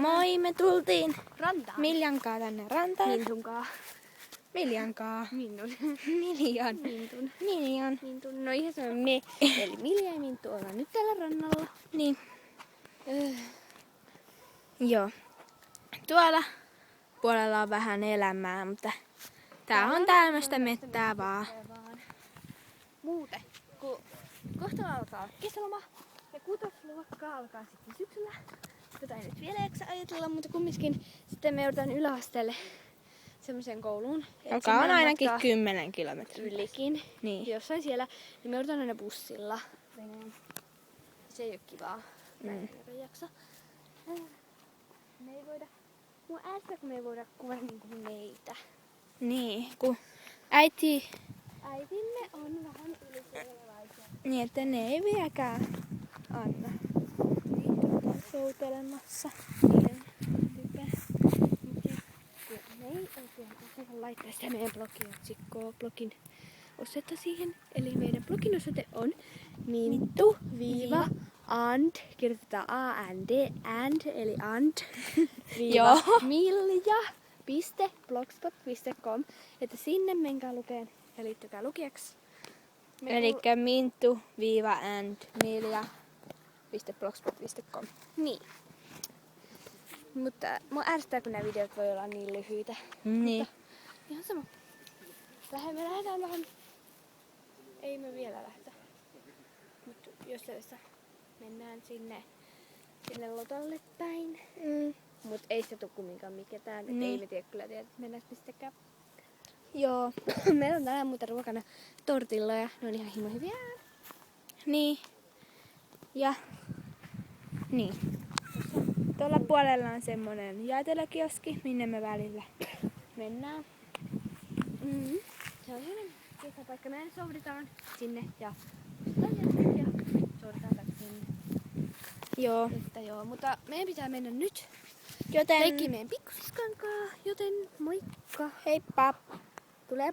Moi, me tultiin Rantaan. Miljankaa tänne rantaan. Mintunkaa. Miljankaa. Mintun. Miljan. Mintun. Miljan. Mintun. No ihan se on me. Eli Milja ja Minttu ollaan nyt täällä rannalla. Niin. Joo. Tuolla puolella on vähän elämää, mutta tää on tämmöistä mettää vaan. Muuten, kun kohta alkaa kesäloma ja kutosluokka alkaa sitten syksyllä. Jota ei nyt vielä jaksa ajatella, mutta kumminkin sitten me joudutaan yläasteelle semmoiseen kouluun. Joka on ainakin 10 kilometriä. Ylikin. Niin. Jossain siellä, niin me joudutaan aina bussilla. Se ei ole kivaa. Mä en jaksa. Me ei voida. Mua ärsyttää, kun me ei voida kuvata niinku meitä. Niin, kun Äitimme on vähän ylisuojelaisia. niin että ne ei vieläkään anna. Soutelemassa. Me ei oikein osata laittaa sitä meidän blogiotsikkoa, blogin osoitetta siihen. Eli meidän blogin osoite on minttu-and, kirjoitetaan A-N-D, and, eli and, Joo. milja.blogspot.com, että sinne menkää lukeen ja liittykää lukijaksi. Elikkä minttu-and-milja.blogspot.com. Niin. Mutta mua ärsyttää, kun nämä videot voi olla niin lyhyitä. Niin. Mutta ihan sama. Me lähdetään vähän. Ei me vielä lähdetä. Mutta jossain mennään sinne Lotalle päin. Mut ei se tuu kumminkaan mikään. Niin. Ei me tiedä kyllä että mennään missäkään. Joo. Meillä on tänään muuten ruokana tortilloja. Ne on ihan himo hyviä. Niin. Ja niin. Tuolla puolella on semmonen jäätelökioski, minne me välillä mennään. Se on sellainen kesäpaikka. Me souditaan sinne ja souditaan tätä sinne. Joo. Että joo, mutta meidän pitää mennä nyt Joten leikkiin meidän pikkusiskankaa, joten moikka! heippa! Tulee